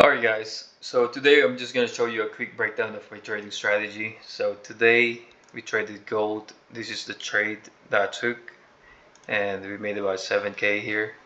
Alright guys, so today I'm just going to show you a quick breakdown of my trading strategy. So today we traded gold. This is the trade that I took and we made about 7k here.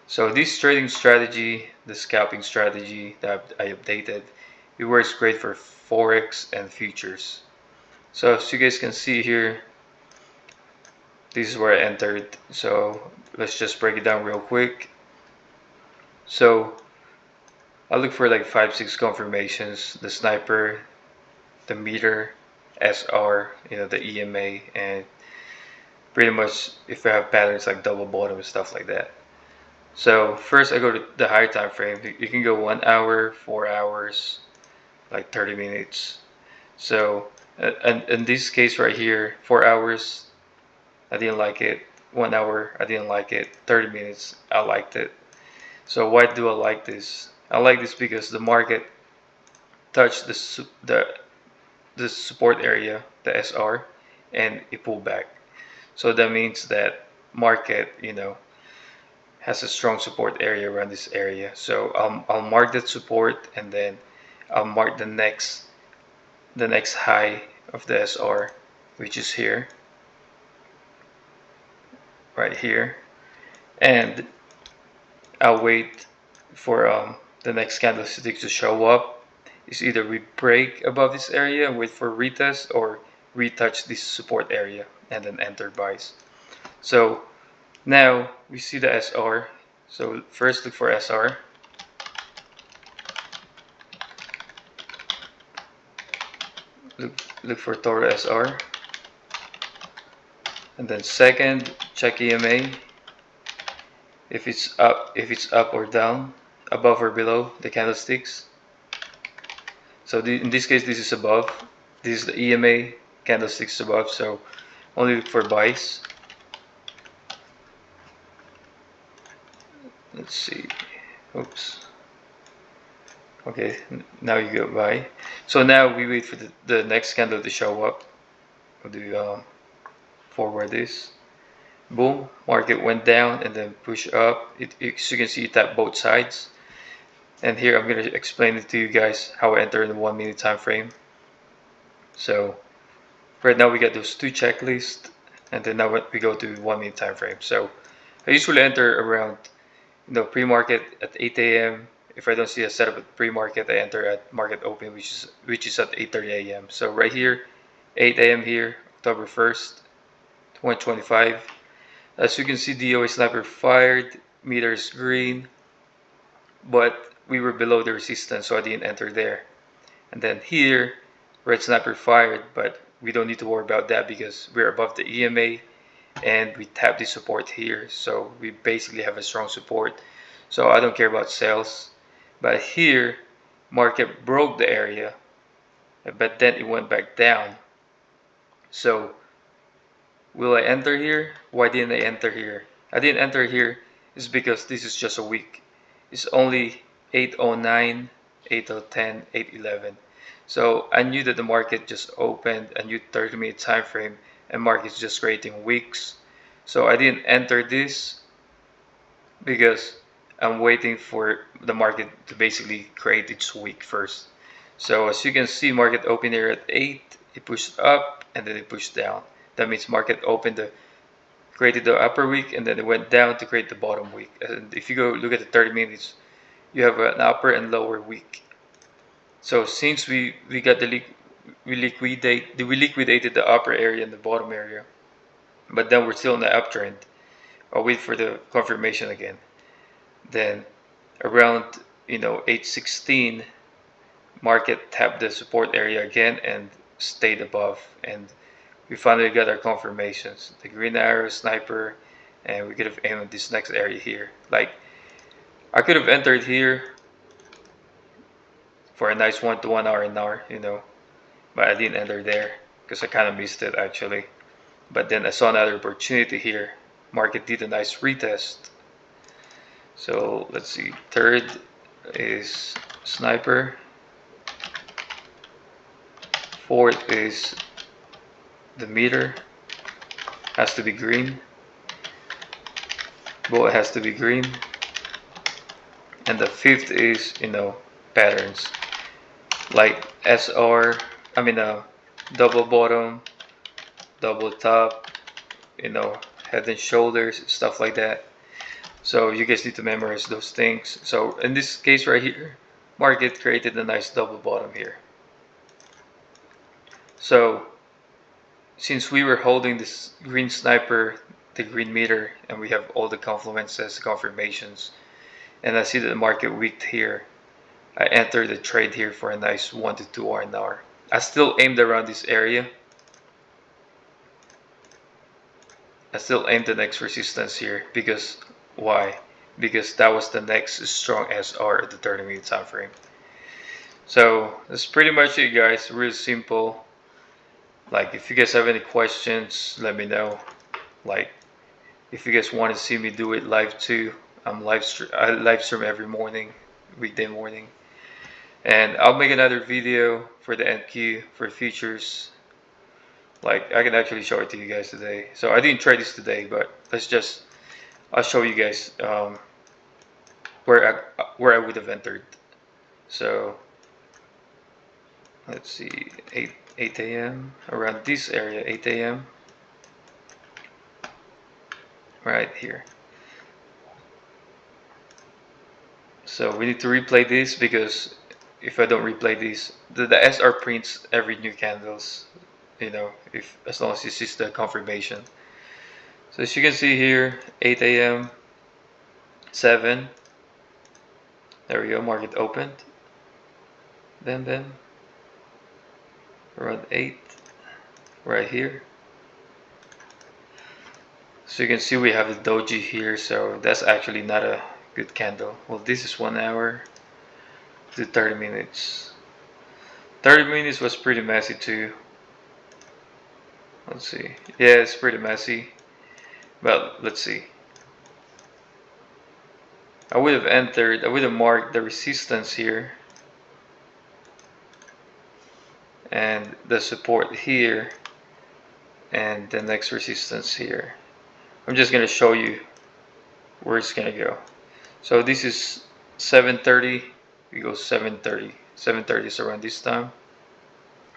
So this trading strategy, the scalping strategy that I updated, it works great for Forex and futures. So as you guys can see here, this is where I entered. So let's just break it down real quick. So I look for like 5-6 confirmations, the sniper, the meter, SR, the EMA, and pretty much if I have patterns like double bottom and stuff like that. So first I go to the higher time frame. You can go 1 hour, 4 hours, like 30 minutes. So and in this case right here, 4 hours, I didn't like it. 1 hour, I didn't like it. 30 minutes, I liked it. So why do I like this? I like this because the market touched the support area, the SR, and it pulled back. So that means that market, has a strong support area around this area. So I'll mark that support, and then I'll mark the next high of the SR, which is here, right here, and I'll wait for the next candlestick to show up. Is either we break above this area and wait for retest, or retouch this support area and then enter buys. So now we see the SR. So first look for SR. Look for Toro SR. And then second, check EMA. If it's up or down, above or below the candlesticks. So in this case, this is above. This is the EMA, candlesticks above. So only look for buys. Let's see. Oops. Okay, now you go buy. So now we wait for the next candle to show up. We'll do forward this. Boom, market went down and then push up. As you can see, it tapped both sides. And here I'm going to explain it to you guys how I enter in the 1 minute time frame. So right now we got those two checklists, and then now we go to 1 minute time frame. So I usually enter around pre-market at 8 a.m. If I don't see a setup at pre-market, I enter at market open, which is at 8:30 a.m. So right here, 8 a.m. here, October 1st, 2025. As you can see, DOA sniper fired, meters green, but we were below the resistance, so I didn't enter there. And then here, red sniper fired, but we don't need to worry about that because we're above the EMA and we tap the support here. So we basically have a strong support. So I don't care about sales. But here, market broke the area, but then it went back down. So will I enter here? Why didn't I enter here? I didn't enter here is because this is just a week. It's only 8:09, 8:10, 8:11. So I knew that the market just opened a new 30-minute time frame and market's just creating wicks. So I didn't enter this because I'm waiting for the market to basically create its wick first. So as you can see, market opened here at 8, it pushed up and then it pushed down. That means market created the upper wick and then it went down to create the bottom wick. And if you go look at the 30 minutes, you have an upper and lower wick. So since we liquidated the upper area and the bottom area, but then we're still in the uptrend. I'll wait for the confirmation again. Then around 8:16, market tapped the support area again and stayed above, and we finally got our confirmations, the green arrow, sniper, and we could have aimed at this next area here. Like I could have entered here for a nice 1 to 1 hour an hour, but I didn't enter there because I kind of missed it actually. But then I saw another opportunity here. Market did a nice retest. So let's see, third is sniper, fourth is the meter, has to be green, bullet has to be green, and the fifth is patterns like SR, I mean double bottom, double top, you know, head and shoulders, stuff like that. So you guys need to memorize those things. So in this case right here, market created a nice double bottom here. So since we were holding this green sniper, the green meter, and we have all the confluences, confirmations, and I see that the market weaked here, I entered the trade here for a nice 1 to 2 R&R. I still aimed around this area. I still aimed the next resistance here because why? Because that was the next strong SR at the 30-minute time frame. So that's pretty much it, guys. Real simple. Like, if you guys have any questions, let me know. Like, if you guys want to see me do it live too, I live stream every morning, weekday morning, and I'll make another video for the NQ for futures. Like, I can actually show it to you guys today. So I didn't trade this today, but I'll show you guys where I would have entered. So let's see, 8 a.m. around this area, 8 a.m. right here. So we need to replay this because if I don't replay this, the SR prints every new candles, you know, if as long as this is the confirmation. So as you can see here, 8 a.m. 7. There we go, market opened. Then around 8 right here. So you can see we have the doji here, so that's actually not a good candle. Well, this is 1 hour to 30 minutes. 30 minutes was pretty messy too. Let's see. Yeah, it's pretty messy. But let's see. I would have marked the resistance here and the support here and the next resistance here. I'm just gonna show you where it's gonna go. So this is 7:30. We go 7:30. 7:30 is around this time.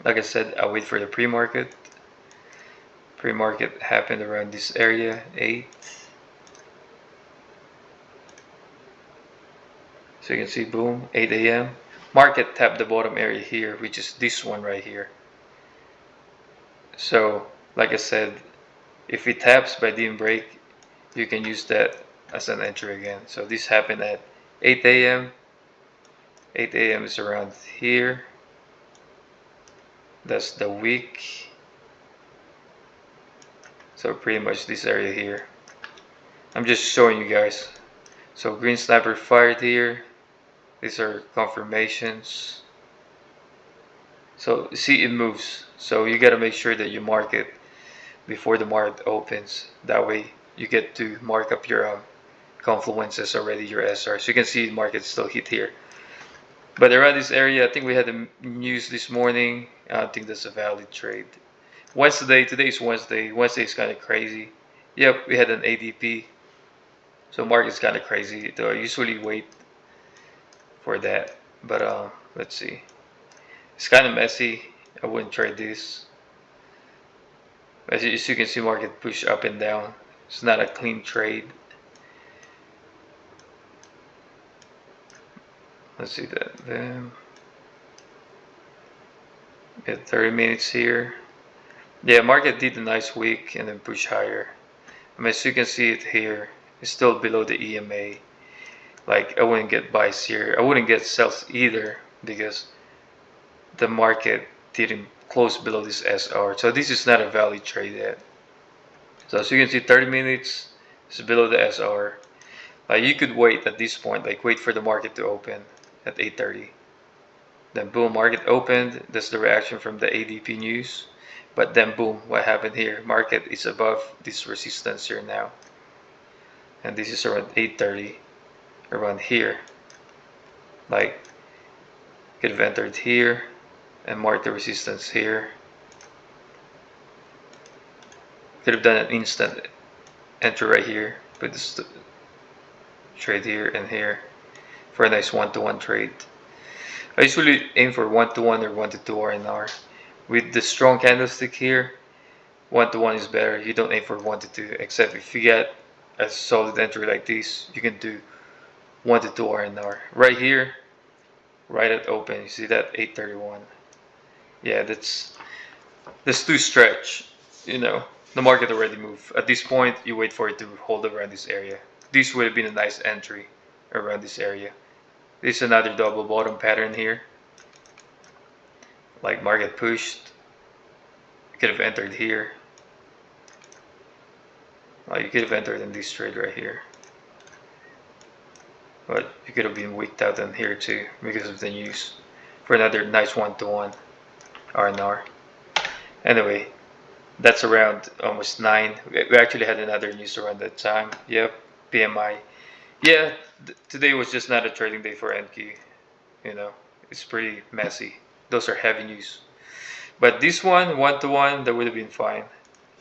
Like I said, I'll wait for the pre-market. Pre-market happened around this area, 8. So you can see, boom, 8 a.m. Market tapped the bottom area here, which is this one right here. So, like I said, if it taps but didn't break, you can use that as an entry again. So this happened at 8 a.m. 8 a.m. is around here. That's the week. So pretty much this area here. I'm just showing you guys. So green sniper fired here. These are confirmations. So see, it moves. So you gotta make sure that you mark it before the market opens. That way you get to mark up your confluences already, your SR. So you can see the market still hit here. But around this area, I think we had the news this morning. I don't think that's a valid trade. Wednesday, today is Wednesday. Wednesday is kind of crazy. Yep, we had an ADP. So market's kind of crazy. Though I usually wait for that. But let's see. It's kind of messy. I wouldn't trade this. As you can see, market push up and down. It's not a clean trade. Let's see that. Then get 30 minutes here. Yeah, market did a nice week and then push higher. I mean, as you can see it here, it's still below the EMA. Like, I wouldn't get buys here. I wouldn't get sells either because the market didn't close below this SR. So this is not a valid trade yet. So as you can see, 30 minutes is below the SR. Like, you could wait at this point, like wait for the market to open at 8:30. Then boom, market opened. That's the reaction from the ADP news. But then boom, what happened here? Market is above this resistance here now. And this is around 8:30, around here. Like, could have entered here and marked the resistance here. Could have done an instant entry right here, but this trade here and here for a nice one-to-one trade. I usually aim for 1-to-1 or 1-to-2 R&R. With the strong candlestick here, 1-to-1 is better. You don't aim for 1-to-2, except if you get a solid entry like this, you can do 1-to-2 R&R. Right here, right at open, you see that 831. Yeah, that's too stretch. You know, the market already moved. At this point, you wait for it to hold around this area. This would have been a nice entry around this area. This is another double bottom pattern here. Like market pushed. You could have entered here. You could have entered in this trade right here. But you could have been wicked out in here too because of the news. For another nice 1-to-1 R&R. Anyway, that's around almost 9. We actually had another news around that time. Yep, PMI. Yeah, today was just not a trading day for NQ. You know, it's pretty messy. Those are heavy news. But this one, 1-to-1, that would have been fine.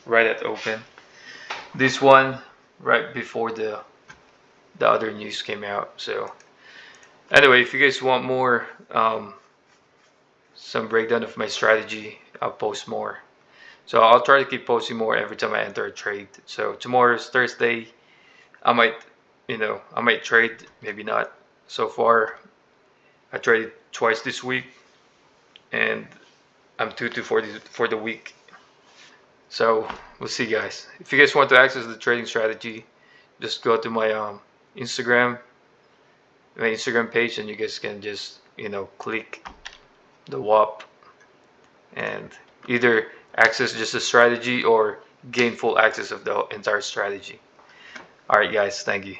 Right at open. This one, right before the other news came out. So anyway, if you guys want more, some breakdown of my strategy, I'll post more. So I'll try to keep posting more every time I enter a trade. So tomorrow's Thursday. I might, I might trade, maybe not. So far, I traded twice this week, and I'm 2-2 for the week. So we'll see, guys. If you guys want to access the trading strategy, just go to my Instagram, page, and you guys can just click the WAP and either access just a strategy or gain full access of the entire strategy. All right, guys. Thank you.